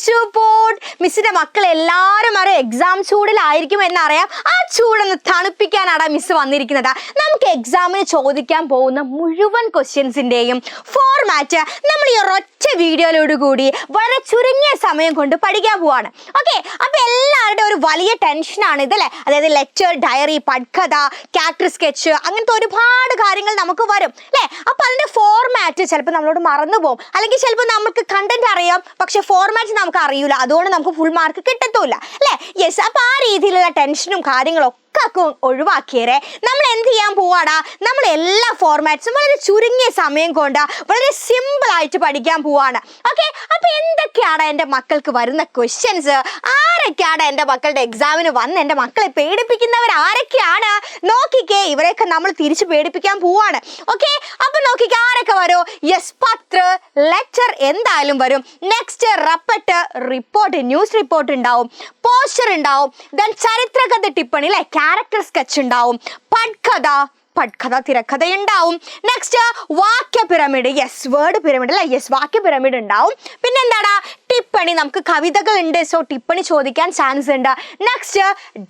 support. മിസ്സിന്റെ മക്കൾ എല്ലാവരും exam ചൂടിലായിരിക്കും എന്നറിയാം. ആ ചൂടൊന്ന് തണുപ്പിക്കാനാണ് മിസ് വന്നിരിക്കുന്നത്. നമുക്ക് എക്സാമിന് ചോദിക്കാൻ പോകുന്ന മുഴുവൻ ക്വസ്റ്റ്യൻസിന്റെയും ഫോർമാറ്റ് നമ്മൾ ഈ ഒരൊറ്റ വീഡിയോയിലോട് കൂടി വളരെ ചുരുങ്ങിയ സമയം കൊണ്ട് പഠിക്കാൻ പോവാണ്. ഓക്കെ, അപ്പൊ എല്ലാവരുടെയും ഒരു വലിയ ടെൻഷനാണ് ഇതല്ലേ. അതായത് ലെക്ചർ, ഡയറി, പഠിക്കഥ, ക്യാരക്ടർ സ്കെച്ച്, അങ്ങനത്തെ ഒരുപാട് കാര്യങ്ങൾ നമുക്ക് വരും അല്ലേ. അപ്പൊ അതിന്റെ ഫോർമാറ്റ് ചിലപ്പോൾ നമ്മളോട് മറന്നു പോകും, അല്ലെങ്കിൽ ചിലപ്പോൾ നമുക്ക് കണ്ടന്റ് അറിയാം പക്ഷെ ഫോർമാറ്റ് നമുക്ക് അറിയില്ല. അതുകൊണ്ട് നമുക്ക് ഫുൾ മാർക്ക് കിട്ടത്തില്ല അല്ലേ. യെസ്, അപ്പൊ ആ രീതിയിലുള്ള ടെൻഷനും കാര്യങ്ങളും ഒഴിവാക്കിയേരെ നമ്മൾ എന്ത് ചെയ്യാൻ പോവാടാ, നമ്മൾ എല്ലാ ഫോർമാറ്റ്സും വളരെ ചുരുങ്ങിയ സമയം കൊണ്ട് വളരെ സിമ്പിൾ ആയിട്ട് പഠിക്കാൻ പോവാണ്. ഓക്കെ, അപ്പൊ എന്തൊക്കെയാണ് എൻ്റെ മക്കൾക്ക് വരുന്ന ക്വസ്റ്റ്യൻസ്, ആരൊക്കെയാണ് എൻ്റെ മക്കളുടെ എക്സാമിന് വന്ന് എൻ്റെ മക്കളെ പേടിപ്പിക്കുന്നവർ ആരൊക്കെയാണ് നോക്കിക്കേ. ഇവരെയൊക്കെ നമ്മൾ തിരിച്ച് പേടിപ്പിക്കാൻ പോവാണ്. ഓക്കെ, അപ്പൊ നോക്കിക്കേ ആരൊക്കെ വരും. യെസ്, പത്ര, ലെക്ചർ എന്തായാലും വരും. Next report, report, news report ഉണ്ടാവും, പോസ്റ്റർ ഉണ്ടാവും, ദെൻ ചരിത്രകഥ ടിപ്പണി അല്ലെ, ക്യാരക്ടർ സ്കെച്ച് ഉണ്ടാവും, പഠിക്കഥ തിരക്കഥ ഉണ്ടാവും. നെക്സ്റ്റ് വാക്യ പിരമിഡ്, യെസ് വേർഡ് പിരമിഡ് അല്ലെ, യെസ് വാക്യ പിരമിഡ് ഉണ്ടാവും. പിന്നെ എന്താണ് ടിപ്പണി, നമുക്ക് കവിതകൾ ഉണ്ട്, സോ ടിപ്പണി ചോദിക്കാൻ ചാൻസ് ഉണ്ട്. Next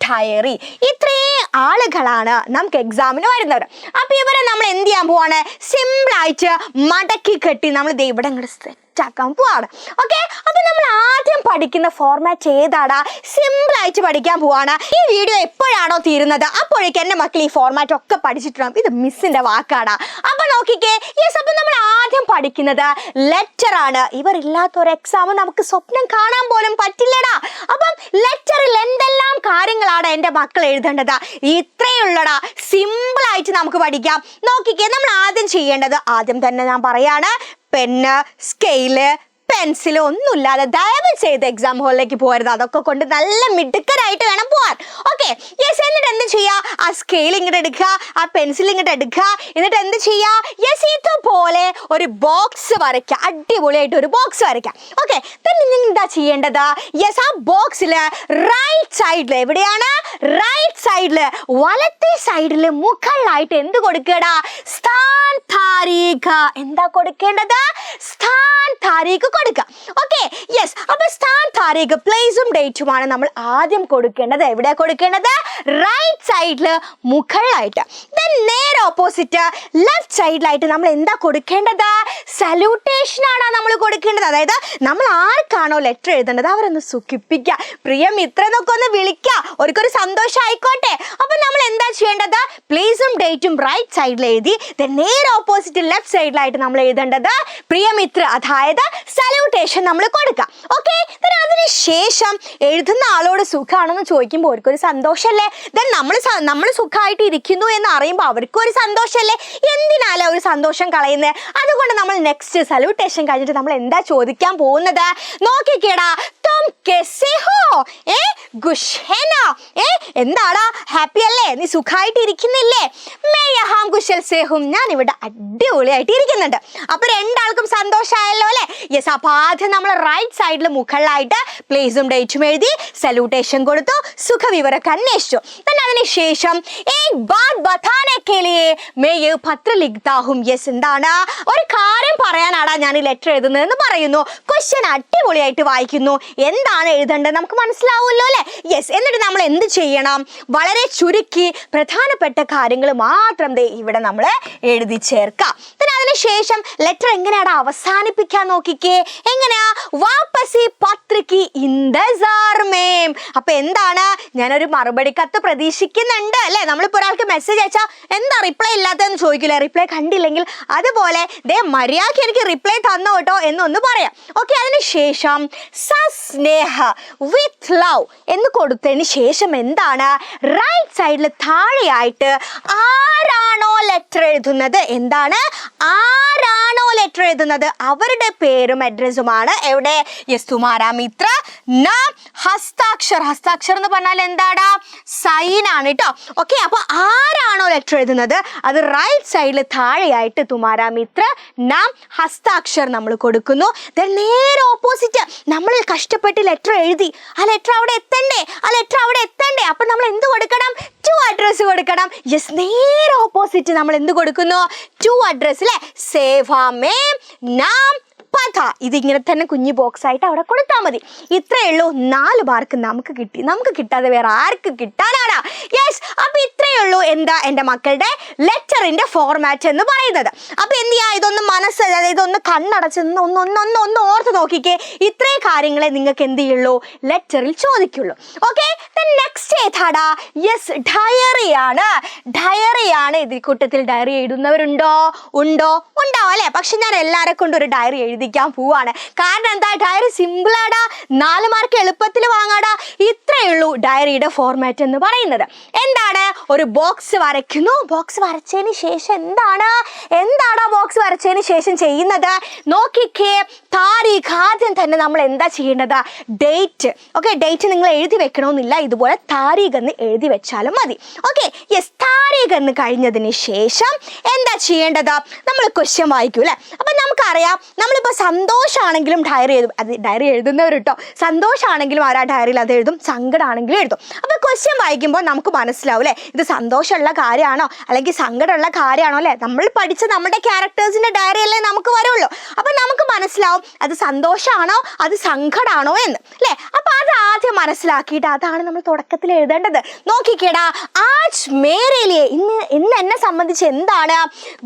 diary. ഇത്രയും ആളുകളാണ് നമുക്ക് എക്സാമിന് വരുന്നത്. അപ്പൊ ഇവരെ നമ്മൾ എന്ത് ചെയ്യാൻ പോവാണ്, സിമ്പിൾ ആയിട്ട് മടക്കി കെട്ടി നമ്മൾ ഇവിടെ ഇങ്ങോട്ട് ആക്കാൻ പോവാണ്. ഓക്കെ, അപ്പൊ നമ്മൾ ആദ്യം പഠിക്കുന്ന ഫോർമാറ്റ് ഏതാടാ, സിമ്പിൾ ആയിട്ട് പഠിക്കാൻ പോവാണ്. ഈ വീഡിയോ എപ്പോഴാണോ തീരുന്നത് അപ്പോഴേക്കും എന്റെ മക്കൾ ഈ ഫോർമാറ്റ് ഒക്കെ പഠിച്ചിട്ടുണ്ടാവും. ഇത് മിസ്സിന്റെ വാക്കാടാ. അപ്പൊ നോക്കിക്കേ, യെസ്, അപ്പൊ നമ്മൾ ആദ്യം പഠിക്കുന്നത് ലെറ്റർ ആണ്. ഇവർ ഇല്ലാത്ത ഒരു എക്സാം നമുക്ക് സ്വപ്നം കാണാൻ പോലും പറ്റില്ലടാ. അപ്പം ലെറ്ററിൽ എന്തെല്ലാം കാര്യങ്ങളാണ് എന്റെ മക്കൾ എഴുതേണ്ടത്, ഇത്രയുള്ളടാ. സിമ്പിൾ ആയിട്ട് നമുക്ക് പഠിക്കാം. നോക്കിക്കേ, നമ്മൾ ആദ്യം ചെയ്യേണ്ടത്, ആദ്യം തന്നെ ഞാൻ പറയാണ്, പെന്ന്, സ്കെയില്, പെൻസിൽ ഒന്നുമില്ലാതെ ദയവ് ചെയ്ത് എക്സാം ഹാളിലേക്ക് പോകരുത്. അതൊക്കെ കൊണ്ട് നല്ല മിടുക്കരായിട്ട് വേണം പോവാൻ. ഓക്കെ, യെസ്, എന്നിട്ട് എന്ത് ചെയ്യുക, ആ സ്കെയിൽ ഇങ്ങോട്ട് എടുക്കുക, ആ പെൻസിൽ ഇങ്ങോട്ട് എടുക്കുക. എന്നിട്ട് എന്ത് ചെയ്യുക, യെസ്, ഇതുപോലെ ഒരു ബോക്സ് വരയ്ക്കുക, അടിപൊളിയായിട്ട് ഒരു ബോക്സ് വരയ്ക്കുക. ഓക്കെ, പിന്നെ എന്താ ചെയ്യേണ്ടത്, യെസ്, ആ ബോക്സിൽ റൈറ്റ് സൈഡിൽ, എവിടെയാണ് റൈറ്റ് സൈഡിൽ, വലത്തെ സൈഡിൽ മുകളിലായിട്ട് എന്ത് കൊടുക്കടാ, സ്ഥാൻ താരീഖ്. എന്താ കൊടുക്കേണ്ടത്, സ്ഥാൻ താരീഖ് കൊടുക്കുക. ഓക്കെ, യെസ്, അപ്പൊ സ്ഥാൻ താരീഖ് പ്ലേസും ഡേറ്റുമാണ് നമ്മൾ ആദ്യം കൊടുക്കേണ്ടത്. എവിടെയാ കൊടുക്കേണ്ടത്, റൈറ്റ് സൈഡില് മുകളിലായിട്ട്. ദെൻ നേരെ ഓപ്പോസിറ്റ് ലെഫ്റ്റ് സൈഡിലായിട്ട് നമ്മൾ എന്താ കൊടുക്കേണ്ടത്, സല്യൂട്ടേഷൻ ആണ് നമ്മൾ കൊടുക്കേണ്ടത്. അതായത് നമ്മൾ ആർക്കാണോ ലെറ്റർ എഴുതേണ്ടത് അവരൊന്ന് സുഖിപ്പിക്കുക, പ്രിയമിത്ര എന്നൊക്കെ ഒന്ന് വിളിക്കുക, അവർക്കൊരു സന്തോഷം ആയിക്കോട്ടെ. അപ്പൊ നമ്മൾ എന്താ ചെയ്യേണ്ടത്, പ്ലേസും ഡേറ്റും റൈറ്റ് സൈഡിൽ എഴുതി, ദെൻ നേരെ ഓപ്പോസിറ്റ് ലെഫ്റ്റ് സൈഡിലായിട്ട് നമ്മൾ എഴുതേണ്ടത് പ്രിയമിത്ര, അതായത് സല്യൂട്ടേഷൻ നമ്മൾ കൊടുക്കുക. ഓക്കെ, അതിനുശേഷം എഴുതുന്ന ആളോട് സുഖമാണെന്ന് ചോദിക്കുമ്പോൾ അവർക്കൊരു സന്തോഷമല്ലേ. ദെൻ നമ്മൾ സുഖമായിട്ട് ഇരിക്കുന്നു എന്ന് അറിയുമ്പോൾ അവർക്കും ഒരു സന്തോഷമല്ലേ. എന്തിനാലേ ഒരു സന്തോഷം കളയുന്നത്. അതുകൊണ്ട് നമ്മൾ നെക്സ്റ്റ് സല്യൂട്ടേഷൻ കഴിഞ്ഞിട്ട് നമ്മൾ എന്താ ചോദിക്കാൻ പോകുന്നത്, നോക്കിക്കേടാ, തും കെസേ ഹോ, എന്താടാ ഹാപ്പി അല്ലേ, നീ സുഖമായിട്ട് ഇരിക്കുന്നില്ലേ. മേ യഹാം കുശൽ സേ ഹും, ഞാൻ ഇവിടെ അടിപൊളിയായിട്ട് ഇരിക്കുന്നുണ്ട്. അപ്പൊ രണ്ടാൾക്കും സന്തോഷമായല്ലോ അല്ലെ. യെസ്, അപ്പൊ ആദ്യം നമ്മൾ റൈറ്റ് സൈഡിൽ മുകളിലായിട്ട് പ്ലേസും ഡേറ്റും എഴുതി, സല്യൂട്ടേഷൻ കൊടുത്തു, സുഖവിവരമൊക്കെ അന്വേഷിച്ചു. തന്നെ അതിനുശേഷം പത്ര ലിഖ്താഹും, യെസ്, എന്താണ് ഒരു കാര്യം പറയാനാടാ ഞാൻ ഈ ലെറ്റർ എഴുതുന്നതെന്ന് പറയുന്നു. ക്വസ്റ്റ്യൻ അടിപൊളിയായിട്ട് വായിക്കുന്നു, എന്താണ് എഴുതേണ്ടത് നമുക്ക് മനസ്സിലാവുമല്ലോ അല്ലെ. യെസ്, എന്നിട്ട് നമ്മൾ എന്ത് ചെയ്യണം, വളരെ ചുരുക്കി പ്രധാനപ്പെട്ട കാര്യങ്ങൾ മാത്രം ഇവിടെ നമ്മൾ എഴുതി ചേർക്കാം. പിന്നെ അതിനുശേഷം ലെറ്റർ എങ്ങനെയാണ് അവസാനിപ്പിക്കാൻ നോക്കിക്കേ, എങ്ങനെയാ, വാപ്പസി പത്രക്ക് ഇന്റസാർ മേം. അപ്പൊ എന്താണ്, ഞാനൊരു മറുപടി കത്ത് പ്രതീക്ഷിക്കുന്നുണ്ട് അല്ലെ. നമ്മളിപ്പോ ഒരാൾക്ക് മെസ്സേജ് അയച്ചാൽ എന്താ റിപ്ലൈ ഇല്ലാത്തതെന്ന് ചോദിക്കില്ല, റിപ്ലൈ കണ്ടില്ലെങ്കിൽ അതുപോലെ ദേ മര്യാദയ്ക്ക് എനിക്ക് റിപ്ലൈ തന്നോ കേട്ടോ എന്നൊന്ന് പറയാം. ഓക്കെ, അതിനുശേഷം സസ്നേഹ വിത്ത് ലവ് എന്ന് കൊടുത്തതിന് ശേഷം എന്താണ്, റൈറ്റ് സൈഡിൽ താഴെയായിട്ട് ആരാണോ ലെറ്റർ എഴുതുന്നത്, എന്താണ്, ആരാണോ ലെറ്റർ എഴുതുന്നത് അവരുടെ പേരും അഡ്രസ്സുമാണ് എവിടെ, യെസ്, തുമാരാ മിത്ര നാം ഹസ്താക്ഷർ. ഹസ്താക്ഷർ എന്ന് പറഞ്ഞാൽ എന്താടാ, സൈൻ ആണ് കേട്ടോ. ഓക്കെ, അപ്പൊ ആരാണോ ലെറ്റർ എഴുതുന്നത് അത് റൈറ്റ് സൈഡിൽ താഴെയായിട്ട് തുമാരാ മിത്ര നാം ഹസ്താക്ഷർ നമ്മൾ കൊടുക്കുന്നു. നേരെ ഓപ്പോസിറ്റ് നമ്മൾ കഷ്ടപ്പെട്ട് ലെറ്റർ എഴുതി, ആ ലെറ്റർ അവിടെ എത്തണ്ടേ, അപ്പൊ നമ്മൾ എന്ത് കൊടുക്കണം, ടു അഡ്രസ് കൊടുക്കണം. യെസ്, നേരെ ഓപ്പോസിറ്റ് നമ്മൾ എന്ത് കൊടുക്കുന്നു, ടു അഡ്രസ് അല്ലെ, സേവാ മേം നാം പഥ ഇതിങ്ങനെ തന്നെ കുഞ്ഞു ബോക്സ് ആയിട്ട് അവിടെ കൊടുത്താൽ മതി. ഇത്രയേ ഉള്ളൂ. 4 മാർക്ക് നമുക്ക് കിട്ടി. നമുക്ക് കിട്ടാതെ വേറെ ആർക്ക് കിട്ടാനാണ്? യെസ്, അപ്പൊ ഇത്രയേ ഉള്ളൂ എന്താ എൻ്റെ മക്കളുടെ ലെറ്ററിന്റെ ഫോർമാറ്റ് എന്ന് പറയുന്നത്. അപ്പൊ എന്ത് ചെയ്യാ, ഇതൊന്ന് ഇതൊന്ന് കണ്ണടച്ച് ഒന്ന് ഓർത്ത് നോക്കിക്കേ. ഇത്രയും കാര്യങ്ങളെ നിങ്ങൾക്ക് എന്ത് ചെയ്യുള്ളൂ, ലെറ്ററിൽ ചോദിക്കുള്ളൂ. ഓക്കെ, നെക്സ്റ്റ് ഏതാടാ? യെസ്, ഡയറിയാണ്. ഡയറിയാണ്. ഇതിൽ കൂട്ടത്തിൽ ഡയറി എഴുതുന്നവരുണ്ടോ? ഉണ്ടാവും അല്ലെ? പക്ഷെ ഞാൻ എല്ലാരെ കൊണ്ട് ഒരു ഡയറി എഴുതിക്കാൻ പോവാണ്. കാരണം എന്താ, ഡയറി സിമ്പിളാടാ, 4 മാർക്ക് എളുപ്പത്തിൽ വാങ്ങാടാ. ഇത്രയേ ഉള്ളൂ ഡയറിയുടെ ഫോർമാറ്റ് എന്ന് പറയുന്നത്. എന്താണ്? ഒരു ബോക്സ് വരയ്ക്കുന്നു. ബോക്സ് വരച്ചതിന് ശേഷം എന്താടാ ബോക്സ് വരച്ചതിന് ശേഷം ചെയ്യുന്നത്? നോക്കിക്കേ, താരീഖ്. ആദ്യം തന്നെ നമ്മൾ എന്താ ചെയ്യേണ്ടത്? ഡേറ്റ്. ഓക്കെ, ഡേറ്റ് നിങ്ങൾ എഴുതി വെക്കണമെന്നില്ല, ഇതുപോലെ താരീഖ് എന്ന് എഴുതി വെച്ചാലും മതി. ഓക്കെ, യെസ്, താരീഖ് എന്ന് കഴിഞ്ഞതിന് ശേഷം എന്താ ചെയ്യേണ്ടത്? നമ്മൾ ക്വസ്റ്റ്യൻ വായിക്കൂ അല്ലേ? അപ്പം നമുക്കറിയാം, നമ്മളിപ്പോൾ സന്തോഷമാണെങ്കിലും ഡയറി എഴുതും. അത് ഡയറി എഴുതുന്നവർ കേട്ടോ. സന്തോഷമാണെങ്കിലും ആരാ ഡയറിയിൽ അത് എഴുതും, സങ്കടമാണെങ്കിലും എഴുതും. അപ്പോൾ ക്വസ്റ്റ്യൻ വായിക്കുമ്പോൾ നമുക്ക് മനസ്സിലാവും അല്ലേ, ഇത് സന്തോഷമുള്ള കാര്യമാണോ അല്ലെങ്കിൽ സങ്കടമുള്ള കാര്യമാണോ അല്ലേ? നമ്മൾ പഠിച്ച നമ്മുടെ ക്യാരക്ടേഴ്സിൻ്റെ ഡയറി അല്ലേ നമുക്ക് വരുള്ളൂ. അപ്പം നമുക്ക് മനസ്സിലാവും അത് സന്തോഷമാണോ അത് സങ്കടമാണോ എന്ന് അല്ലേ? അപ്പം അത് ആദ്യം മനസ്സിലാക്കിയിട്ട് അതാണ് നമ്മൾ തുടക്കത്തിൽ എഴുതേണ്ടത്. നോക്കിക്കേടാ, ആജ് മേരെ ലിയേ, ഇന്ന് എന്നെ സംബന്ധിച്ച് എന്താണ്?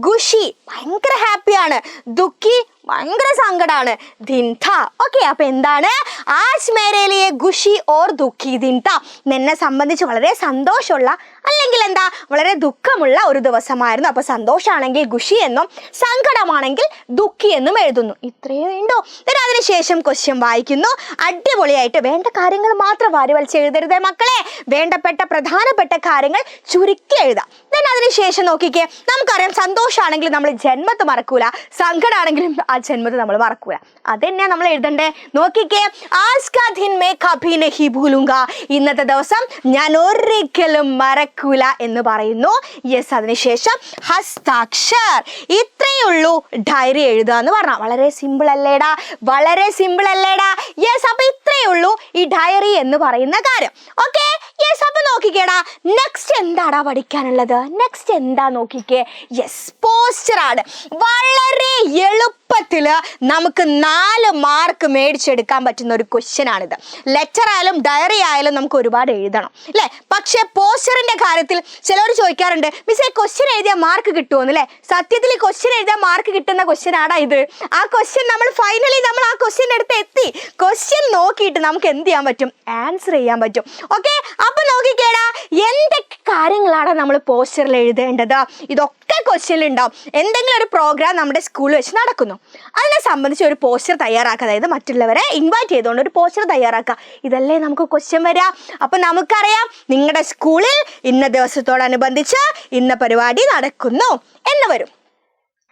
ഖുഷി, ഭയങ്കര ഹാപ്പിയാണ്. ദുഃഖി, ഭയങ്കര സങ്കടമാണ്. ദിൻ ഥാ. ഓക്കെ, അപ്പൊ എന്താണ്? ആജ് മേരെ ലിയേ ഖുഷി ഓർ ദുഃഖി ദിൻ ഥാ. എന്നെ സംബന്ധിച്ച് വളരെ സന്തോഷമുള്ള അല്ലെങ്കിൽ എന്താ വളരെ ദുഃഖമുള്ള ഒരു ദിവസമായിരുന്നു. അപ്പൊ സന്തോഷമാണെങ്കിൽ ഖുഷി എന്നും സങ്കടമാണെങ്കിൽ ദുഃഖി എന്നും എഴുതുന്നു. ഇത്രയേ വേണ്ടോ? അതിനുശേഷം ക്വസ്റ്റ്യൻ വായിക്കുന്നു. അടിപൊളിയായിട്ട് വേണ്ട കാര്യങ്ങൾ മാത്രം വാരി വലിച്ച് എഴുതരുതേ മക്കളെ. വേണ്ടപ്പെട്ട പ്രധാനപ്പെട്ട കാര്യങ്ങൾ ചുരുക്കി എഴുതാം. അതിനുശേഷം നോക്കിക്കേ, നമുക്കറിയാം സന്തോഷമാണെങ്കിൽ നമ്മൾ ജന്മത്ത് മറക്കൂല, സങ്കടമാണെങ്കിലും ആ ജന്മത്ത് നമ്മൾ മറക്കൂല. അതെന്നെയാ നമ്മൾ എഴുതണ്ടേ. നോക്കിക്കേ, ആജ് കാ ദിൻ മേ കഭി നഹീ ഭൂലൂംഗാ, ഇന്നത്തെ ദിവസം ഞാൻ ഒരിക്കലും മറക്കൂല എന്ന് പറയുന്നു. യെസ്, അതിനുശേഷം ഹസ്താക്ഷർ. ഇത്രയേ ഉള്ളൂ ഡയറി എഴുതുക എന്ന് പറഞ്ഞാൽ. വളരെ സിമ്പിൾ അല്ലേടാ, വളരെ സിമ്പിൾ അല്ലേടാ? യെസ്, അപ്പൊ ഇത്രയേ ഉള്ളൂ ഈ ഡയറി എന്ന് പറയുന്ന കാര്യം. ഓക്കെ, യെസ്, അപ്പൊ നോക്കിക്കേടാ, നെക്സ്റ്റ് എന്താടാ പഠിക്കാനുള്ളത്? നെക്സ്റ്റ് എന്താ നോക്കിക്കേ? യെസ്, പോസ്റ്റർ ആണ്. വളരെ എളുപ്പത്തിൽ നമുക്ക് 4 മാർക്ക് മേടിച്ചെടുക്കാൻ പറ്റുന്ന ഒരു ക്വസ്റ്റ്യൻ ആണിത്. ലെറ്റർ ആയാലും ഡയറി ആയാലും നമുക്ക് ഒരുപാട് എഴുതണം അല്ലേ? പക്ഷെ പോസ്റ്ററിന്റെ കാര്യത്തിൽ ചിലർ ചോദിക്കാറുണ്ട്, മിസ്സേ ക്വസ്റ്റ്യൻ എഴുതിയാൽ മാർക്ക് കിട്ടുമോന്ന് അല്ലേ? സത്യത്തിൽ ക്വസ്റ്റ്യൻ എഴുതിയാൽ മാർക്ക് കിട്ടുന്ന ക്വസ്റ്റ്യൻ ആടാ ഇത്. ആ ക്വസ്റ്റ്യൻ നമ്മൾ ഫൈനലി ആ ക്വസ്റ്റ്യൻ്റെ അടുത്ത് എത്തി. ക്വസ്റ്റ്യൻ നോക്കിയിട്ട് നമുക്ക് എന്ത് ചെയ്യാൻ പറ്റും? ആൻസർ ചെയ്യാൻ പറ്റും. ഓക്കെ, അപ്പൊ നോക്കിക്കേടാ, എന്തൊക്കെ കാര്യങ്ങളാണ് നമ്മൾ പോസ്റ്ററിൽ എഴുതേണ്ടത്? ഇതൊക്കെ ക്വസ്റ്റ്യനിൽ ഉണ്ടാവും. എന്തെങ്കിലും ഒരു പ്രോഗ്രാം നമ്മുടെ സ്കൂളിൽ വെച്ച് നടക്കുന്നു, അതിനെ സംബന്ധിച്ച് ഒരു പോസ്റ്റർ തയ്യാറാക്കുക. അതായത് മറ്റുള്ളവരെ ഇൻവൈറ്റ് ചെയ്തുകൊണ്ട് ഒരു പോസ്റ്റർ തയ്യാറാക്കുക. ഇതല്ലേ നമുക്ക് ക്വസ്റ്റ്യൻ വരിക. അപ്പം നമുക്കറിയാം നിങ്ങളുടെ സ്കൂളിൽ ഇന്ന ദിവസത്തോടനുബന്ധിച്ച് ഇന്ന പരിപാടി നടക്കുന്നു എന്ന് വരും.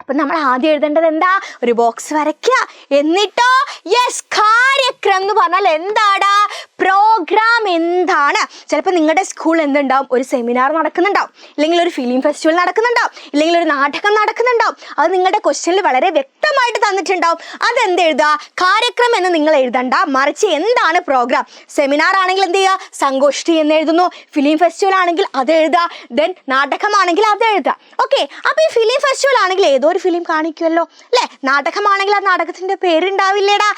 അപ്പം നമ്മൾ ആദ്യം എഴുതേണ്ടത് എന്താ? ഒരു ബോക്സ് വരയ്ക്കുക. എന്നിട്ടോ യെസ്, കാര്യക്രം എന്ന് പറഞ്ഞാൽ എന്താടാ? പ്രോഗ്രാം എന്താണ്? ചിലപ്പോൾ നിങ്ങളുടെ സ്കൂളിൽ എന്തുണ്ടാവും? ഒരു സെമിനാർ നടക്കുന്നുണ്ടാവും, ഇല്ലെങ്കിൽ ഒരു ഫിലിം ഫെസ്റ്റിവൽ നടക്കുന്നുണ്ടാവും, ഇല്ലെങ്കിൽ ഒരു നാടകം നടക്കുന്നുണ്ടാവും. അത് നിങ്ങളുടെ ക്വസ്റ്റ്യനിൽ വളരെ വ്യക്തമായിട്ട് തന്നിട്ടുണ്ടാവും. അതെന്ത് എഴുതുക? കാര്യക്രം എന്ന് നിങ്ങൾ എഴുതണ്ട, മറിച്ച് എന്താണ് പ്രോഗ്രാം? സെമിനാർ ആണെങ്കിൽ എന്ത് ചെയ്യുക? സംഗോഷ്ഠി എന്ന് എഴുതുന്നു. ഫിലിം ഫെസ്റ്റിവൽ ആണെങ്കിൽ അത് എഴുതുക. ദെൻ നാടകമാണെങ്കിൽ അത് എഴുതുക. ഓക്കെ, അപ്പോൾ ഈ ഫിലിം ഫെസ്റ്റിവൽ ആണെങ്കിൽ ഏതോ ഒരു ഫിലിം കാണിക്കുമല്ലോ അല്ലേ? നാടകമാണെങ്കിൽ ആ നാടകത്തിന്റെ പേരുണ്ടാവില്ലേടാ?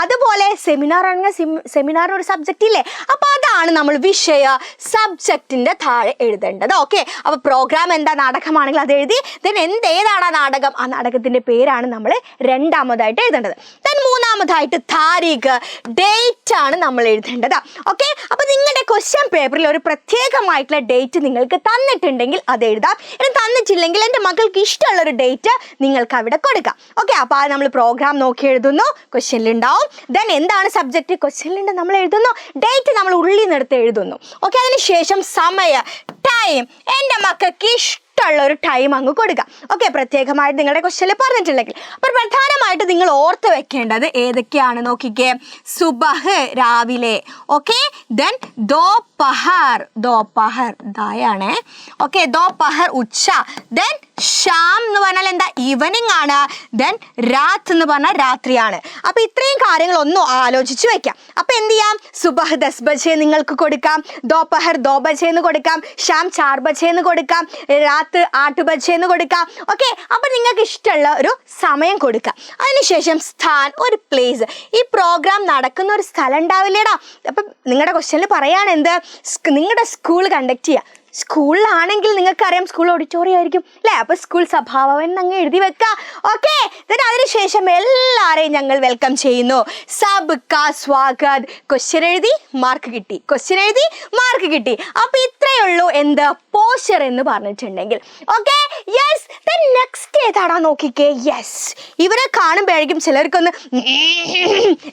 അതുപോലെ സെമിനാർ ആണെങ്കിൽ സെമിനാറിന് ഒരു സബ്ജക്റ്റ് ഇല്ലേ? അപ്പൊ അതാണ് നമ്മൾ വിഷയ സബ്ജക്റ്റിന്റെ താഴെ എഴുതേണ്ടത്. ഓക്കെ, അപ്പൊ പ്രോഗ്രാം എന്താ? നാടകമാണെങ്കിൽ അത് എഴുതി. ദെൻ ഏതാണ് ആ നാടകം? ആ നാടകത്തിന്റെ പേരാണ് നമ്മൾ രണ്ടാമതായിട്ട് എഴുതേണ്ടത്. ദെൻ മൂന്നാമതായിട്ട് താരീഖ്, ഡേറ്റ് ആണ് നമ്മൾ എഴുതേണ്ടത്. ഓക്കെ, അപ്പൊ നിങ്ങളുടെ ക്വസ്റ്റ്യൻ പേപ്പറിൽ ഒരു പ്രത്യേകമായിട്ടുള്ള ഡേറ്റ് നിങ്ങൾക്ക് തന്നിട്ടുണ്ടെങ്കിൽ അത് എഴുതാം. ഇനി തന്നിട്ടില്ലെങ്കിൽ എൻ്റെ മക്കൾക്ക് ഇഷ്ടമുള്ള ഒരു ഡേറ്റ് നിങ്ങൾക്ക് അവിടെ കൊടുക്കാം. ഓക്കെ, അപ്പൊ അത് നമ്മൾ പ്രോഗ്രാം നോക്കി എഴുതുന്നു, ക്വസ്റ്റ്യനിൽ ഉണ്ടാവും. ദെൻ എന്താണ് സബ്ജക്റ്റ്? ക്വസ്റ്റ്യനിലുണ്ട്, നമ്മൾ എഴുതുന്നു. ഡേറ്റ് നമ്മൾ ഉള്ളിൽ നിന്നെടുത്ത് എഴുതുന്നു. ഓക്കെ, അതിനുശേഷം സമയ ടൈം എൻ്റെ മക്കൾക്ക് ഇഷ്ടമുള്ള ഒരു ടൈം അങ്ങ് കൊടുക്കുക. ഓക്കെ, പ്രത്യേകമായിട്ട് നിങ്ങളുടെ ക്വസ്റ്റ്യനിൽ പറഞ്ഞിട്ടില്ലെങ്കിൽ. അപ്പോൾ പ്രധാനമായിട്ട് നിങ്ങൾ ഓർത്ത് വെക്കേണ്ടത് ഏതൊക്കെയാണ് നോക്കിക്കേ? സുബഹ്, രാവിലെ. ഓക്കെ, ദെൻ ദോപഹർ, ദായാണേ. ഓക്കെ, ദോപഹർ, ഉച്ച. ദെൻ ഷാം എന്ന് പറഞ്ഞാൽ എന്താ? ഈവനിങ് ആണ്. ദെൻ രാത്ത് എന്ന് പറഞ്ഞാൽ രാത്രിയാണ്. അപ്പൊ ഇത്രയും കാര്യങ്ങൾ ഒന്നും ആലോചിച്ച് വെക്കാം. അപ്പൊ എന്ത് ചെയ്യാം? സുബഹ് 10 ബജെ നിങ്ങൾക്ക് കൊടുക്കാം, ദോപഹർ 2 ബജെ എന്ന് കൊടുക്കാം, ഷാം 4 ബജെ എന്ന് കൊടുക്കാം, രാത്ത് 8 ബജെ എന്ന് കൊടുക്കാം. ഓക്കെ, അപ്പൊ നിങ്ങൾക്ക് ഇഷ്ടമുള്ള ഒരു സമയം കൊടുക്കാം. അതിനുശേഷം സ്ഥാൻ, ഒരു പ്ലേസ്. ഈ പ്രോഗ്രാം നടക്കുന്ന ഒരു സ്ഥലം ഉണ്ടാവില്ലേടാ. അപ്പൊ നിങ്ങളുടെ ക്വസ്റ്റ്യനിൽ പറയാണ് എന്ത്? നിങ്ങളുടെ സ്കൂൾ കണ്ടക്ട് ചെയ്യുക. സ്കൂളിലാണെങ്കിൽ നിങ്ങൾക്കറിയാം സ്കൂൾ ഓഡിറ്റോറിയം ആയിരിക്കും അല്ലേ? അപ്പൊ സ്കൂൾ സഭാഭവൻ അങ്ങ് എഴുതി വെക്കാം. ഓക്കെ, അതിനുശേഷം എല്ലാരെയും ഞങ്ങൾ വെൽക്കം ചെയ്യുന്നു. സബ് കാ സ്വാഗത്. ക്വസ്റ്റ്യൻ എഴുതി മാർക്ക് കിട്ടി, ക്വസ്റ്റ്യൻ എഴുതി മാർക്ക് കിട്ടി. അപ്പൊ ഇത്രയേ ഉള്ളൂ എന്ത്? പോസ്റ്റർ എന്ന് പറഞ്ഞിട്ടുണ്ടെങ്കിൽ. Okay, yes. നെക്സ്റ്റ് ഏതാടാ നോക്കിക്കേ. യെസ്, ഇവരെ കാണുമ്പോഴേക്കും ചിലർക്കൊന്ന്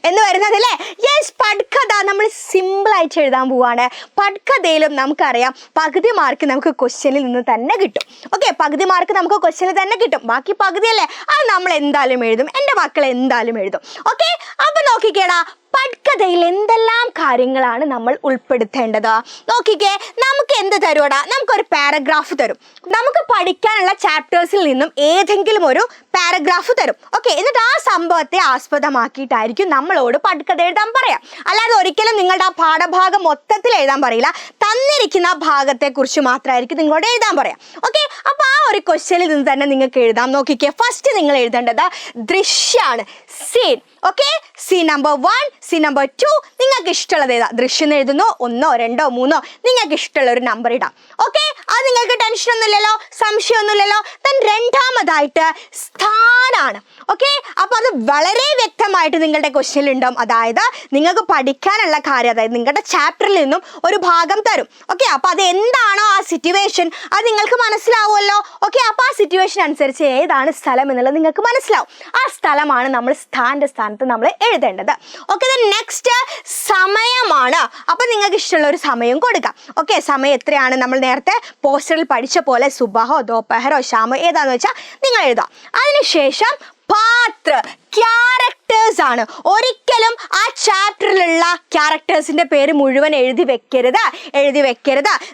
എന്ന് വരുന്നത് അല്ലേ? യെസ്, പട്കഥ. നമ്മൾ സിമ്പിൾ ആയിട്ട് എഴുതാൻ പോവാണ്. പട്കഥയിലും നമുക്കറിയാം പകുതി മാർക്ക് നമുക്ക് ക്വസ്റ്റ്യനിൽ നിന്ന് തന്നെ കിട്ടും. ഓക്കെ, പകുതി മാർക്ക് നമുക്ക് ക്വസ്റ്റ്യനിൽ തന്നെ കിട്ടും. ബാക്കി പകുതി അല്ലേ, അത് നമ്മൾ എന്തായാലും എഴുതും. എൻ്റെ മക്കൾ എന്തായാലും എഴുതും. ഓക്കെ, അപ്പൊ നോക്കിക്കേടാ, പട്കഥയിൽ എന്തെല്ലാം കാര്യങ്ങളാണ് നമ്മൾ ഉൾപ്പെടുത്തേണ്ടത്? നോക്കിക്കേ, നമുക്ക് എന്ത് തരുവടാ? നമുക്കൊരു പാരഗ്രാഫ് തരും. നമുക്ക് പഠിക്കാനുള്ള ചാപ്റ്റേഴ്സിൽ നിന്നും ഏതെങ്കിലും ഒരു പാരഗ്രാഫ് തരും. ഓക്കെ, എന്നിട്ട് ആ സംഭവത്തെ ആസ്പദമാക്കിയിട്ടായിരിക്കും നമ്മളോട് പട്കഥ എഴുതാൻ പറയാം. അല്ലാതെ ഒരിക്കലും നിങ്ങളുടെ ആ പാഠഭാഗം മൊത്തത്തിൽ എഴുതാൻ പറയില്ല. തന്നിരിക്കുന്ന ഭാഗത്തെ കുറിച്ച് മാത്രമായിരിക്കും നിങ്ങളോട് എഴുതാൻ പറയാം. ഓക്കെ, അപ്പൊ ആ ഒരു ക്വസ്റ്റ്യനിൽ നിന്ന് തന്നെ നിങ്ങൾക്ക് എഴുതാം. നോക്കിക്കേ, ഫസ്റ്റ് നിങ്ങൾ എഴുതേണ്ടത് ദൃശ്യാണ്, scene. Okay, scene number 1, scene number 2. നിങ്ങൾക്ക് ഇഷ്ടമുള്ളത് ഏതാ? ദൃശ്യം എഴുതുന്നു, 1, 2, 3. നിങ്ങൾക്ക് ഇഷ്ടമുള്ള ഒരു നമ്പർ ഇടാം. ഓക്കെ, അത് നിങ്ങൾക്ക് ടെൻഷൻ ഒന്നുമില്ലല്ലോ, സംശയമൊന്നുമില്ലല്ലോ. രണ്ടാമതായിട്ട് സ്ഥാനാണ്. ഓക്കെ, അപ്പൊ അത് വളരെ വ്യക്തമായിട്ട് നിങ്ങളുടെ ക്വസ്റ്റ്യനിൽ ഉണ്ടാവും. അതായത് നിങ്ങൾക്ക് പഠിക്കാനുള്ള കാര്യം, അതായത് നിങ്ങളുടെ ചാപ്റ്ററിൽ നിന്നും ഒരു ഭാഗം തരും. ഓക്കെ, അപ്പൊ അത് എന്താണോ ആ സിറ്റുവേഷൻ, അത് നിങ്ങൾക്ക് മനസ്സിലാവുമല്ലോ. ഓക്കെ, അപ്പൊ ആ സിറ്റുവേഷൻ അനുസരിച്ച് ഏതാണ് സ്ഥലം എന്നുള്ളത് നിങ്ങൾക്ക് മനസ്സിലാവും. ആ സ്ഥലമാണ് നമ്മൾ സ്ഥാനത്തെ സ്ഥാനത്ത് നമ്മൾ എഴുതേണ്ടത്. ഓക്കെ, നെക്സ്റ്റ് സമയമാണ്. അപ്പൊ നിങ്ങൾക്ക് ഇഷ്ടമുള്ള ഒരു സമയം കൊടുക്കാം. ഓക്കെ, സമയം എത്രയാണ്? നമ്മൾ നേരത്തെ പോസ്റ്ററിൽ പഠിച്ച പോലെ സുബഹോ ദോപഹരോ ഷാമോ ഏതാന്ന് വെച്ചാൽ നിങ്ങൾ എഴുതാം. അതിനുശേഷം പാത്ര, ക്യാരക്ടേഴ്സ് ആണ്. ഒരിക്കലും ആ ചാപ്റ്ററിലുള്ള ക്യാരക്ടേഴ്സിന്റെ പേര് മുഴുവൻ എഴുതി വെക്കരുത്.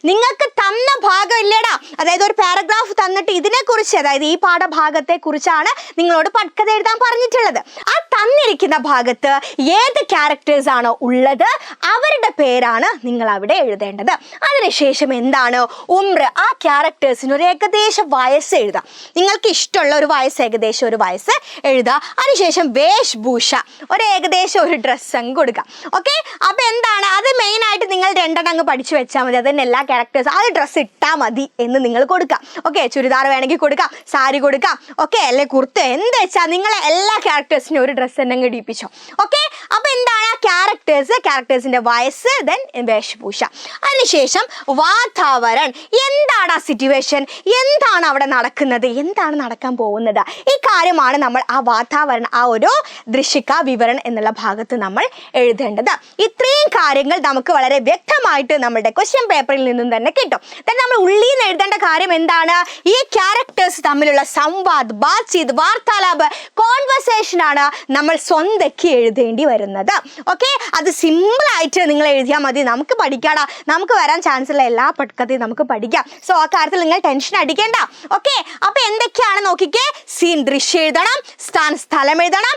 നിങ്ങൾക്ക് തന്ന ഭാഗം ഇല്ലേടാ, അതായത് ഒരു പാരഗ്രാഫ് തന്നിട്ട് ഇതിനെക്കുറിച്ച്, അതായത് ഈ പാഠഭാഗത്തെ കുറിച്ചാണ് നിങ്ങളോട് പട്കഥ എഴുതാൻ പറഞ്ഞിട്ടുള്ളത്. ആ തന്നിരിക്കുന്ന ഭാഗത്ത് ഏത് ക്യാരക്ടേഴ്സ് ആണോ ഉള്ളത് അവരുടെ പേരാണ് നിങ്ങൾ അവിടെ എഴുതേണ്ടത്. അതിനുശേഷം എന്താണ്? ഉംർ, ആ ക്യാരക്ടേഴ്സിന് ഒരു ഏകദേശ വയസ്സ് എഴുതാം. നിങ്ങൾക്ക് ഇഷ്ടമുള്ള ഒരു വയസ്സ്, ഏകദേശം ഒരു വയസ്സ് എഴുതുക. അതിനുശേഷം വേഷ്ഭൂഷ, ഒരു ഏകദേശം ഒരു ഡ്രസ്സ് അങ്ങ് കൊടുക്കാം. ഓക്കെ, അപ്പൊ എന്താണ് അത്? മെയിൻ ആയിട്ട് നിങ്ങൾ 2 അങ്ങ് പഠിച്ചു വെച്ചാൽ മതി. അതിന് എല്ലാ ക്യാരക്ടേഴ്സും അത് ഡ്രസ്സ് ഇട്ടാൽ മതി എന്ന് നിങ്ങൾ കൊടുക്കാം. ഓക്കെ, ചുരിദാർ വേണമെങ്കിൽ കൊടുക്കാം, സാരി കൊടുക്കാം. ഓക്കെ, അല്ലെ കുർത്ത, എന്ത് വെച്ചാൽ നിങ്ങളെ എല്ലാ ക്യാരക്ടേഴ്സിനും ഒരു ഡ്രസ്സ് തന്നെ ഇടിപ്പിച്ചോ. ഓക്കെ, അപ്പൊ എന്താണ് ക്യാരക്ടേഴ്സിന്റെ വയസ്സ്, ദെൻ വേഷഭൂഷ. അതിനുശേഷം വാതാവരൺ, എന്താണ് ആ സിറ്റുവേഷൻ, എന്താണ് അവിടെ നടക്കുന്നത്, എന്താണ് നടക്കാൻ പോകുന്നത്, ഈ കാര്യമാണ് നമ്മൾ ആ വാതാവരണം, ആ ഒരു ദൃശ്യിക വിവരണം എന്നുള്ള ഭാഗത്ത് നമ്മൾ എഴുതേണ്ടത്. ഇത്രയും കാര്യങ്ങൾ നമുക്ക് വളരെ വ്യക്തമായിട്ട് നമ്മുടെ ക്വസ്റ്റ്യൻ പേപ്പറിൽ നിന്നും തന്നെ കിട്ടും. നമ്മൾ ഉള്ളിൽ നിന്ന് എഴുതേണ്ട കാര്യം എന്താണ്? ഈ ക്യാരക്ടേഴ്സ് തമ്മിലുള്ള സംവാദ്, ബാത്ചീത്, വാർത്താലാപ്, കോൺവെർസേഷൻ ആണ് നമ്മൾ സ്വന്തക്ക് എഴുതേണ്ടി വരുന്നത്. ഓക്കെ, അത് സിമ്പിൾ ആയിട്ട് നിങ്ങൾ എഴുതിയാൽ മതി. നമുക്ക് പഠിക്കാടാ, നമുക്ക് വരാൻ ചാൻസ് ഉള്ള എല്ലാ പട്കഥയും നമുക്ക് പഠിക്കാം. സോ ആ കാര്യത്തിൽ നിങ്ങൾ ടെൻഷൻ അടിക്കേണ്ട. ഓക്കെ, അപ്പൊ എന്തൊക്കെയാണ് നോക്കിക്കേ? സീൻ ദൃശ്യം എഴുതണം, സ്ഥാൻ സ്ഥലം എഴുതണം,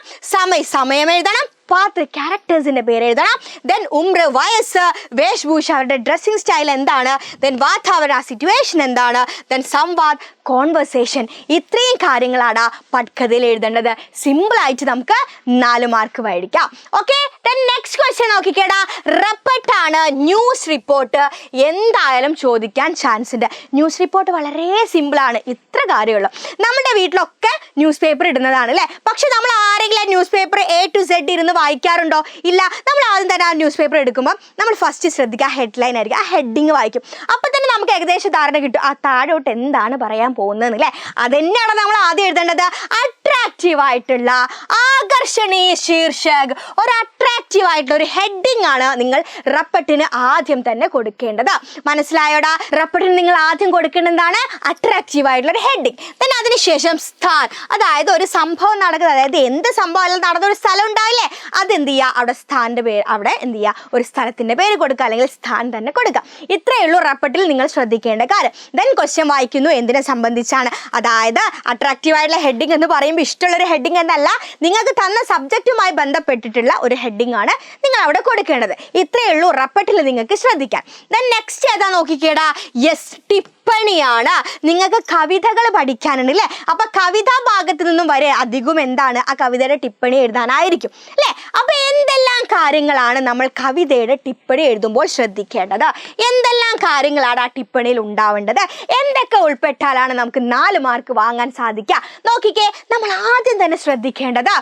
സമയം എഴുതണം, പാത്ര ക്യാരക്ടേഴ്സിന്റെ പേര് എഴുതണം, ദെൻ ഉംർ വയസ്സ്, വേഷ്ഭൂഷ അവരുടെ ഡ്രസ്സിംഗ് സ്റ്റൈൽ എന്താണ്, ദെൻ വാതാവരണ സിറ്റുവേഷൻ എന്താണ്, ദെൻ സംവാദ്, കോൺവെർസേഷൻ. ഇത്രയും കാര്യങ്ങളാണ് പട്കഥയിൽ എഴുതേണ്ടത്. സിമ്പിൾ ആയിട്ട് നമുക്ക് 4 മാർക്ക് മേടിക്കാം. ഓക്കെ, ദെൻ നെക്സ്റ്റ് ക്വസ്റ്റ്യൻ നോക്കിക്കേടാ. റിപ്പോർട്ടാണ്, ന്യൂസ് റിപ്പോർട്ട് എന്തായാലും ചോദിക്കാൻ ചാൻസ് ഉണ്ട്. ന്യൂസ് റിപ്പോർട്ട് വളരെ സിമ്പിൾ ആണ്. ഇത്ര കാര്യമുള്ളൂ. നമ്മുടെ വീട്ടിലൊക്കെ ന്യൂസ് പേപ്പർ ഇടുന്നതാണ് അല്ലേ? പക്ഷെ നമ്മൾ ആരെങ്കിലും news paper A to Z ഇരുന്ന് വായിക്കാറുണ്ടോ? ഇല്ല. നമ്മൾ ആദ്യം തന്നെ ആ ന്യൂസ് പേപ്പർ എടുക്കുമ്പോൾ നമ്മൾ ഫസ്റ്റ് ശ്രദ്ധിക്കുക ഹെഡ്ലൈൻ ആയിരിക്കും. ആ ഹെഡിങ് വായിക്കും. അപ്പം തന്നെ നമുക്ക് ഏകദേശം ധാരണ കിട്ടും ആ താഴോട്ട് എന്താണ് പറയാൻ പോകുന്നത് അല്ലേ? അതന്നെയാണ് നമ്മൾ ആദ്യം എഴുതേണ്ടത്. അട്രാക്റ്റീവ് ആയിട്ടുള്ള ആകർഷണീയ ശീർഷക്, ഒരു അട്രാക്റ്റീവ് ആയിട്ടുള്ള ഒരു ഹെഡിങ് ആണ് നിങ്ങൾ റിപ്പോർട്ടിന് ആദ്യം തന്നെ കൊടുക്കേണ്ടത്. മനസ്സിലായോടാ? റിപ്പോർട്ടിന് നിങ്ങൾ ആദ്യം കൊടുക്കേണ്ടതാണ് അട്രാക്റ്റീവ് ആയിട്ടുള്ള ഒരു ഹെഡിങ്. പിന്നെ അതിനുശേഷം സ്ഥാൻ, അതായത് ഒരു സംഭവം നടക്കുന്നത്, അതായത് എന്ത് സംഭവം നടന്ന ഒരു സ്ഥലം ഉണ്ടാവില്ലേ, അതെന്ത് ചെയ്യുക, അവിടെ സ്ഥാനത്തിന്റെ പേര്, അവിടെ എന്ത് ചെയ്യുക, ഒരു സ്ഥലത്തിന്റെ പേര് കൊടുക്കുക, അല്ലെങ്കിൽ സ്ഥാനം തന്നെ കൊടുക്കുക. ഇത്രയേ ഉള്ളൂ റെപ്പറ്റിൽ നിങ്ങൾ ശ്രദ്ധിക്കേണ്ട കാര്യം. ദെൻ ക്വസ്റ്റ്യൻ വായിക്കുന്നു എന്തിനെ സംബന്ധിച്ചാണ്, അതായത് അട്രാക്റ്റീവ് ആയിട്ടുള്ള ഹെഡിങ് എന്ന് പറയുമ്പോൾ ഇഷ്ടമുള്ളൊരു ഹെഡിങ് എന്നല്ല, നിങ്ങൾക്ക് തന്ന സബ്ജക്റ്റുമായി ബന്ധപ്പെട്ടിട്ടുള്ള ഒരു ഹെഡിങ് ആണ് നിങ്ങൾ അവിടെ കൊടുക്കേണ്ടത്. ഇത്രയേ ഉള്ളൂ റെപ്പറ്റിൽ നിങ്ങൾക്ക് ശ്രദ്ധിക്കാൻ. ദെൻ നെക്സ്റ്റ് ഏതാ നോക്കിക്കേടാ, യെസ്, ടിപ്പണിയാണ്. നിങ്ങൾക്ക് കവിതകൾ പഠിക്കാനുണ്ട് അല്ലേ? അപ്പൊ കവിതാ ഭാഗത്ത് നിന്നും വരെ അധികം എന്താണ്, ആ കവിതയുടെ ടിപ്പണി എഴുതാനായിരിക്കും അല്ലേ? അപ്പൊ എന്തെല്ലാം കാര്യങ്ങളാണ് നമ്മൾ കവിതയുടെ ടിപ്പണി എഴുതുമ്പോൾ ശ്രദ്ധിക്കേണ്ടത്, എന്തെല്ലാം കാര്യങ്ങളാണ് ആ ടിപ്പണിയിൽ ഉണ്ടാവേണ്ടത്, എന്തൊക്കെ ഉൾപ്പെട്ടാലാണ് നമുക്ക് 4 മാർക്ക് വാങ്ങാൻ സാധിക്കുക? നോക്കിക്കേ, നമ്മൾ ആദ്യം തന്നെ ശ്രദ്ധിക്കേണ്ടത്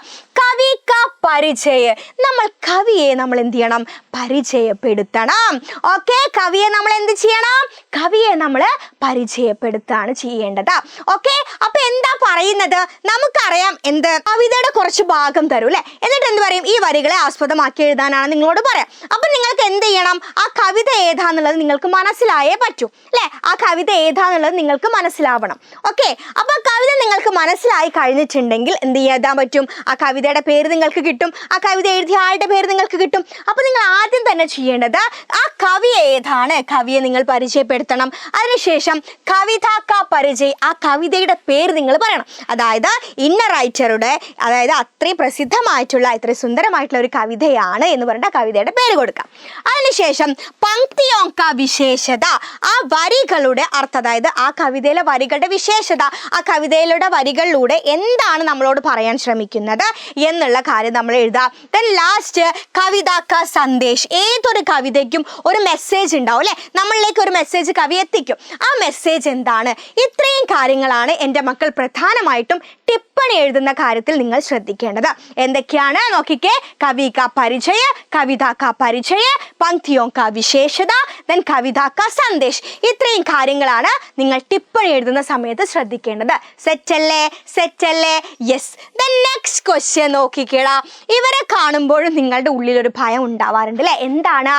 കവി ക പരിചയ. നമ്മൾ കവിയെ നമ്മൾ എന്ത് ചെയ്യണം, പരിചയപ്പെടുത്തണം. ഓക്കെ, കവിയെ നമ്മൾ എന്ത് ചെയ്യണം, കവിയെ നമ്മൾ പരിചയപ്പെടുത്താണ് ചെയ്യേണ്ടത്. ഓക്കെ, അപ്പൊ എന്താ പറയുന്നത്, നമുക്കറിയാം എന്ത്, കവിതയുടെ കുറച്ച് ഭാഗം തരും അല്ലെ, എന്നിട്ട് എന്ത് പറയും, ഈ വരികളെ ആസ്പദമാക്കി എഴുതാനാണ് നിങ്ങളോട് പറയാം. അപ്പൊ നിങ്ങൾക്ക് എന്ത് ചെയ്യണം, ആ കവിത ഏതാന്നുള്ളത് നിങ്ങൾക്ക് മനസ്സിലായേ പറ്റൂ അല്ലെ? ആ കവിത ഏതാന്നുള്ളത് നിങ്ങൾക്ക് മനസ്സിലാവണം. ഓക്കെ, അപ്പൊ കവിത നിങ്ങൾക്ക് മനസ്സിലായി കഴിഞ്ഞിട്ടുണ്ടെങ്കിൽ എന്ത് ചെയ്യാൻ പറ്റും, ആ കവിതയുടെ പേര് നിങ്ങൾക്ക് കിട്ടും, ആ കവിത എഴുതിയ ആളുടെ പേര് നിങ്ങൾക്ക് കിട്ടും. അപ്പൊ നിങ്ങൾ ആദ്യം തന്നെ ചെയ്യേണ്ടത് ആ കവി ഏതാണ്, കവിയെ നിങ്ങൾ പരിചയപ്പെടുത്തണം. അതിനുശേഷം കവിത ക പരിചയ, ആ കവിതയുടെ പേര് നിങ്ങൾ പറയണം. അതായത് ഇന്ന റൈറ്ററുടെ, അതായത് അത്രയും പ്രസിദ്ധമായിട്ടുള്ള, ഇത്രയും സുന്ദരമായിട്ടുള്ള ഒരു കവിതയാണ് എന്ന് പറഞ്ഞിട്ട് ആ കവിതയുടെ പേര് കൊടുക്കാം. അതിനുശേഷം പങ്ക്തിയോ ക വിശേഷത, ആ വരികളുടെ അർത്ഥം, അതായത് ആ കവിതയിലെ വരികളുടെ വിശേഷത, ആ കവിതയിലൂടെ വരികളിലൂടെ എന്താണ് നമ്മളോട് പറയാൻ ശ്രമിക്കുന്നത് എന്നുള്ള കാര്യം നമ്മൾ എഴുതാം. ദെൻ ലാസ്റ്റ് കവിത ക സന്ദേശ്, ഏതൊരു കവിതയ്ക്കും ഒരു മെസ്സേജ് ഉണ്ടാവും അല്ലെ, നമ്മളിലേക്ക് ഒരു മെസ്സേജ് കവി എത്തിക്കും. ആ മെസ്സേജ് എന്താണ്? ഇത്രയും കാര്യങ്ങളാണ് എൻ്റെ മക്കൾ പ്രധാനമായിട്ടും ടിപ്പണി എഴുതുന്ന കാര്യത്തിൽ നിങ്ങൾ ശ്രദ്ധിക്കേണ്ടത്. എന്തൊക്കെയാണ് നോക്കിക്കേ, കവി ക പരിചയ, കവിത ക പരിചയ, പങ്ക്തിയോ ക വിശേഷത, ദെൻ കവിത ക സന്ദേശ്. ഇത്രയും കാര്യങ്ങളാണ് നിങ്ങൾ ടിപ്പണി എഴുതുന്ന സമയത്ത് ശ്രദ്ധിക്കേണ്ടത്. സെറ്റല്ലേ, സെറ്റല്ലേ? യെസ്. ദെൻ നെക്സ്റ്റ് ക്വസ്റ്റ്യൻ നോക്കിക്കേടാ, ഇവരെ കാണുമ്പോഴും നിങ്ങളുടെ ഉള്ളിൽ ഒരു ഭയം ഉണ്ടാവാറുണ്ട് അല്ലെ? എന്താണ്?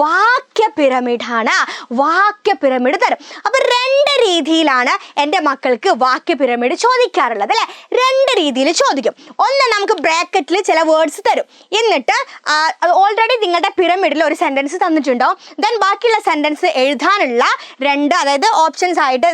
വാക്യ പിരമിഡാണ്. വാക്യ പിരമിഡ് തരും. അപ്പൊ 2 രീതിയിലാണ് എൻ്റെ മക്കൾക്ക് വാക്യ പിരമിഡ് ചോദിക്കാറുള്ളത് അല്ലെ? 2 രീതിയിൽ ചോദിക്കും. ഒന്ന്, നമുക്ക് ബ്രാക്കറ്റിൽ ചില വേർഡ്സ് തരും, എന്നിട്ട് ഓൾറെഡി നിങ്ങളുടെ പിരമിഡിൽ ഒരു സെന്റൻസ് തന്നിട്ടുണ്ടാവും. ദെൻ ബാക്കിയുള്ള സെന്റൻസ് എഴുതാനുള്ള 2, അതായത് ഓപ്ഷൻസ് ആയിട്ട്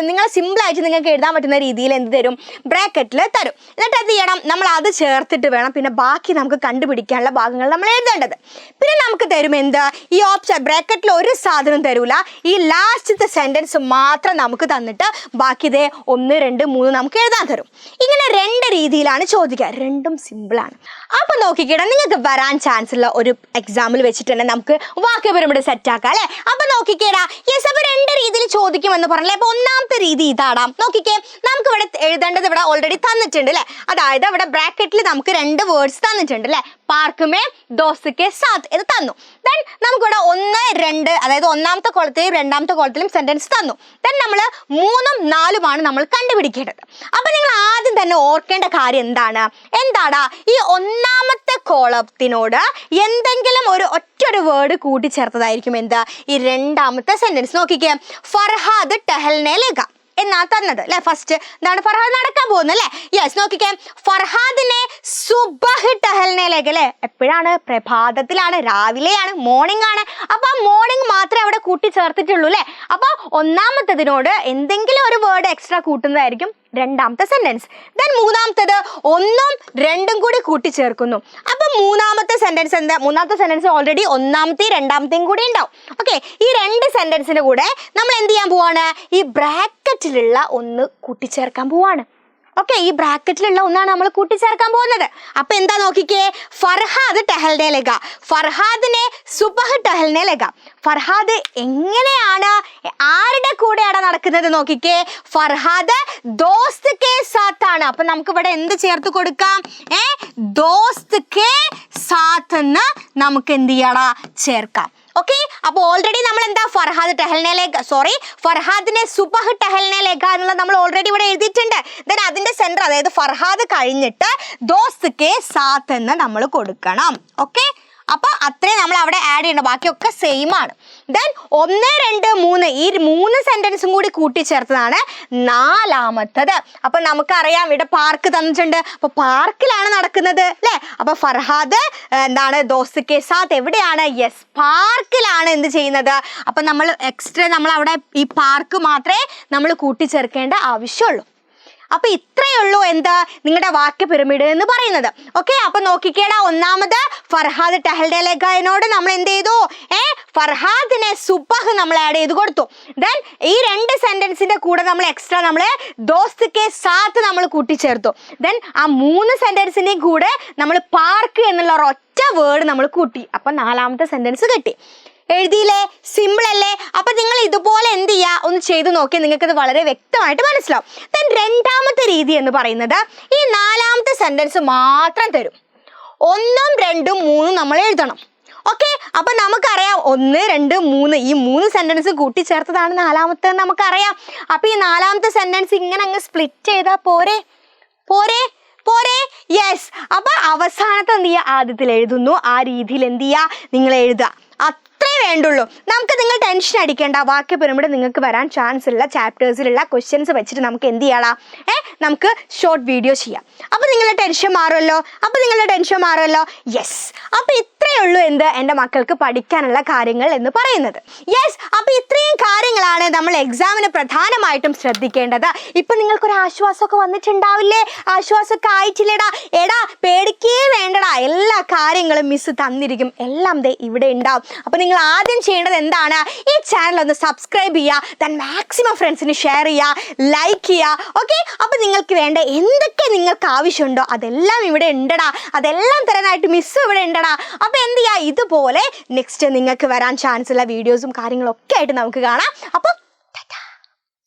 നിങ്ങൾ സിമ്പിളായിട്ട് നിങ്ങൾക്ക് എഴുതാൻ പറ്റുന്ന രീതിയിൽ എന്ത് തരും, ബ്രാക്കറ്റിൽ തരും. എന്നിട്ട് എന്ത് ചെയ്യണം, നമ്മൾ അത് ചേർത്തിട്ട് വേണം പിന്നെ ബാക്കി നമുക്ക് കണ്ടുപിടിക്കാനുള്ള ഭാഗങ്ങൾ നമ്മൾ എഴുതേണ്ടത്. പിന്നെ നമുക്ക് തരും എന്ത്, ഈ ഓപ്ഷൻ ബ്രാക്കറ്റിൽ ഒരു സാധനം തരൂല, ഈ ലാസ്റ്റത്തെ സെന്റൻസ് മാത്രം നമുക്ക് തന്നിട്ട് ബാക്കി ഇതേ 1, 2, 3 നമുക്ക് എഴുതാൻ തരും. ഇങ്ങനെ 2 രീതിയിലാണ് ചോദിക്കുക, രണ്ടും സിമ്പിളാണ്. അപ്പൊ നോക്കിക്കേടാ, നിങ്ങൾക്ക് വരാൻ ചാൻസ് ഉള്ള ഒരു എക്സാമ്പിൾ വെച്ചിട്ട് തന്നെ നമുക്ക് വാക്യ പിരമിഡ് സെറ്റ് ആക്കാം അല്ലെ? അപ്പൊ നോക്കിക്കേടാ, യെസ്, അപ്പൊ 2 രീതിയിൽ ചോദിക്കുമെന്ന് പറഞ്ഞല്ലേ. അപ്പൊ ഒന്നാമത്തെ രീതി ഇതാടാം. നോക്കിക്കേ, നമുക്ക് ഇവിടെ എഴുതേണ്ടത് ഇവിടെ ഓൾറെഡി തന്നിട്ടുണ്ട് അല്ലെ? അതായത് ഇവിടെ ബ്രാക്കറ്റിൽ നമുക്ക് 2 വേർഡ്സ് തന്നിട്ടുണ്ട് അല്ലെ? പാർക്ക് മേ ദോസ്ത് കെ സാത്ത് ഇത് തന്നു. ദെൻ നമുക്കിവിടെ 1, 2, അതായത് ഒന്നാമത്തെ കോളത്തിലും രണ്ടാമത്തെ കോളത്തിലും സെന്റൻസ് തന്നു. ദെൻ നമ്മൾ 3ഉം 4ഉമാണ് നമ്മൾ കണ്ടുപിടിക്കേണ്ടത്. അപ്പൊ നിങ്ങൾ ആദ്യം തന്നെ ഓർക്കേണ്ട കാര്യം എന്താടാ, ഈ ഒന്നാമത്തെ കോളത്തിനോട് എന്തെങ്കിലും ഒറ്റൊരു വേർഡ് കൂട്ടിച്ചേർത്തതായിരിക്കും എന്താ, ഈ രണ്ടാമത്തെ സെന്റൻസ്. നോക്കിക്കേ, ഫർഹാദ് ടഹൽനെ ലഗ എന്നാ തന്നത് അല്ലെ? ഫസ്റ്റ് എന്താണ്, ഫർഹാദ് നടക്കാൻ പോകുന്നത് അല്ലെ? യെസ്. നോക്കിക്കേ, ഫർഹാദിനെ സുബഹ് ടഹൽനെ ലഗ അല്ലെ? എപ്പോഴാണ്? പ്രഭാതത്തിലാണ്, രാവിലെയാണ്, മോർണിംഗ് ആണ്. അപ്പൊ ആ മോർണിംഗ് മാത്രമേ അവിടെ കൂട്ടിച്ചേർത്തിട്ടുള്ളൂ അല്ലെ? അപ്പൊ ഒന്നാമത്തതിനോട് എന്തെങ്കിലും ഒരു വേർഡ് എക്സ്ട്രാ കൂട്ടുന്നതായിരിക്കും രണ്ടാമത്തെ സെന്റൻസ്. ദെൻ മൂന്നാമത്തത് 1ഉം 2ഉം കൂടി കൂട്ടിച്ചേർക്കുന്നു. അപ്പൊ മൂന്നാമത്തെ സെന്റൻസ് എന്താ? മൂന്നാമത്തെ സെന്റൻസ് ഓൾറെഡി ഒന്നാമത്തെയും രണ്ടാമത്തെയും കൂടി ഉണ്ടാവും. ഓക്കെ, ഈ 2 സെന്റൻസിന്റെ കൂടെ നമ്മൾ എന്ത് ചെയ്യാൻ പോവാണ്? ഈ ബ്രാക്കറ്റിലുള്ള 1 കൂട്ടിച്ചേർക്കാൻ പോവാണ്. ഓക്കെ, ഈ ബ്രാക്കറ്റിലുള്ള ഒന്നാണ് നമ്മൾ കൂട്ടിച്ചേർക്കാൻ പോകുന്നത്. അപ്പൊ എന്താ നോക്കിക്കേ, ഫർഹാദ് ടഹൽനെ ലഗ, ഫർഹാദിനെ സുബഹ് ടഹൽനെ ലഗ. ഫർഹാദ് എങ്ങനെയാണ്, ആരുടെ കൂടെയാണ് നടക്കുന്നത്? നോക്കിക്കേ, ഫർഹാദ് ദോസ്ത് കെ സാത്ത് ആണ്. അപ്പൊ നമുക്ക് ഇവിടെ എന്ത് ചേർത്ത് കൊടുക്കാം? ദോസ്ത് കെ സാത്ത് എന്ന് നമുക്ക് എന്ത് ചെയ്യണം? ചേർക്കാം. ഓക്കെ, അപ്പൊ ഓൾറെഡി നമ്മൾ എന്താ, ഫർഹാദിനെ സുബഹ് ടഹൽനെ ലഗ എന്നുള്ളത് നമ്മൾ ഓൾറെഡി ഇവിടെ എഴുതിയിട്ടുണ്ട്. ദെൻ അതിന്റെ സെന്റർ, അതായത് ഫർഹാദ് കഴിഞ്ഞിട്ട് ദോസ്ത് കെ സാത്ത് എന്ന് നമ്മൾ കൊടുക്കണം. ഓക്കെ, അപ്പൊ അത്രയും നമ്മൾ അവിടെ ആഡ് ചെയ്യണം, ബാക്കിയൊക്കെ സെയിം ആണ്. ദെൻ 1, 2, 3 ഈ 3 സെന്റൻസും കൂടി കൂട്ടിച്ചേർത്തതാണ് നാലാമത്തത്. അപ്പൊ നമുക്കറിയാം ഇവിടെ പാർക്ക് തന്നിട്ടുണ്ട്, അപ്പൊ പാർക്കിലാണ് നടക്കുന്നത് അല്ലെ. അപ്പൊ ഫർഹാദ് എന്താണ് ദോസ്ത് കെ സാത്ത് എവിടെയാണ്? യെസ്, പാർക്കിലാണ് എന്ത് ചെയ്യുന്നത്. അപ്പൊ നമ്മൾ എക്സ്ട്രാ നമ്മൾ അവിടെ ഈ പാർക്ക് മാത്രമേ നമ്മൾ കൂട്ടിച്ചേർക്കേണ്ട ആവശ്യമുള്ളൂ. അപ്പൊ ഇത്രയേ ഉള്ളൂ എന്താ നിങ്ങളുടെ വാക്യ പിരമിഡ് എന്ന് പറയുന്നത്. ഓക്കെ, അപ്പൊ നോക്കിക്കേടാ, ഒന്നാമത് ഫർഹാദ് ടഹൽഡേലേഖനോട് നമ്മൾ എന്ത് ചെയ്തു? ഫർഹാദിനെ സുബഹ് നമ്മൾ ആഡ് ചെയ്ത് കൊടുത്തു. ദെൻ ഈ 2 സെന്റൻസിന്റെ കൂടെ നമ്മൾ എക്സ്ട്രാ നമ്മൾ ദോസ്ത് കെ സാത്ത് നമ്മൾ കൂട്ടിച്ചേർത്തു. ദെൻ ആ 3 സെന്റൻസിന്റെയും കൂടെ നമ്മൾ പാർക്ക് എന്നുള്ള ഒരൊറ്റ വേർഡ് നമ്മൾ കൂട്ടി. അപ്പൊ 4ാമത്തെ സെന്റൻസ് കിട്ടി. എഴുതിയില്ലേ? സിമ്പിൾ അല്ലേ? അപ്പൊ നിങ്ങൾ ഇതുപോലെ എന്ത് ചെയ്യുക, ഒന്ന് ചെയ്തു നോക്കി, നിങ്ങൾക്ക് ഇത് വളരെ വ്യക്തമായിട്ട് മനസ്സിലാവും. ദെൻ 2ാമത്തെ രീതി എന്ന് പറയുന്നത് ഈ 4ാമത്തെ സെന്റൻസ് മാത്രം തരും. 1, 2, 3 നമ്മൾ എഴുതണം. ഓക്കെ, അപ്പൊ നമുക്കറിയാം 1, 2, 3 ഈ 3 സെന്റൻസ് കൂട്ടിച്ചേർത്തതാണ് 4ാമത്തെ നമുക്കറിയാം. അപ്പൊ ഈ 4ാമത്തെ സെന്റൻസ് ഇങ്ങനെ അങ്ങ് സ്പ്ലിറ്റ് ചെയ്താൽ പോരെ പോരെ പോരെ? യെസ്. അപ്പൊ അവസാനത്തെ എന്ത് ചെയ്യുക, ആദ്യത്തിൽ എഴുതുന്നു, ആ രീതിയിൽ എന്ത് ചെയ്യുക, നിങ്ങൾ എഴുതുക. അത്രേ വേണ്ടുള്ളൂ. നിങ്ങൾ ടെൻഷൻ അടിക്കേണ്ട, വാക്യ പിരമിഡ് നിങ്ങൾക്ക് വരാൻ ചാൻസ് ഉള്ള ചാപ്റ്റേഴ്സിലുള്ള ക്വസ്റ്റ്യൻസ് വെച്ചിട്ട് നമുക്ക് എന്ത് ചെയ്യണം, നമുക്ക് ഷോർട്ട് വീഡിയോ ചെയ്യാം. അപ്പൊ നിങ്ങളുടെ ടെൻഷൻ മാറുമല്ലോ. യെസ്. അപ്പൊ ഇത്രയേ ഉള്ളൂ എന്ത് എൻ്റെ മക്കൾക്ക് പഠിക്കാനുള്ള കാര്യങ്ങൾ എന്ന് പറയുന്നത്. യെസ്. അപ്പൊ ഇത്രയും കാര്യങ്ങളാണ് നമ്മൾ എക്സാമിന് പ്രധാനമായിട്ടും ശ്രദ്ധിക്കേണ്ടത്. ഇപ്പൊ നിങ്ങൾക്കൊരു ആശ്വാസമൊക്കെ വന്നിട്ടുണ്ടാവില്ലേ? ആശ്വാസമൊക്കെ ആയിട്ടില്ലേടാ? എടാ പേടിക്കേ വേണ്ടടാ, എല്ലാ കാര്യങ്ങളും മിസ് തന്നിരിക്കും, എല്ലാം ദേ ഇവിടെ ഉണ്ടാവും. അപ്പൊ നിങ്ങൾ ആദ്യം ചെയ്യേണ്ടത് എന്താണ്? ഈ ചാനൽ ഒന്ന് സബ്സ്ക്രൈബ് ചെയ്യുക, ദെൻ മാക്സിമം ഫ്രണ്ട്സിന് ഷെയർ ചെയ്യുക, ലൈക്ക് ചെയ്യുക. ഓക്കെ, അപ്പൊ നിങ്ങൾക്ക് വേണ്ട എന്തൊക്കെ നിങ്ങൾക്ക് ആവശ്യമുണ്ടോ അതെല്ലാം ഇവിടെ ഉണ്ടടാ, അതെല്ലാം തരാനായിട്ട് മിസ് ഇവിടെ ഉണ്ടടാ. അപ്പൊ എന്ത് ചെയ്യുക, ഇതുപോലെ നെക്സ്റ്റ് നിങ്ങൾക്ക് വരാൻ ചാൻസ് ഉള്ള വീഡിയോസും കാര്യങ്ങളൊക്കെ ആയിട്ട് നമുക്ക് കാണാം. അപ്പം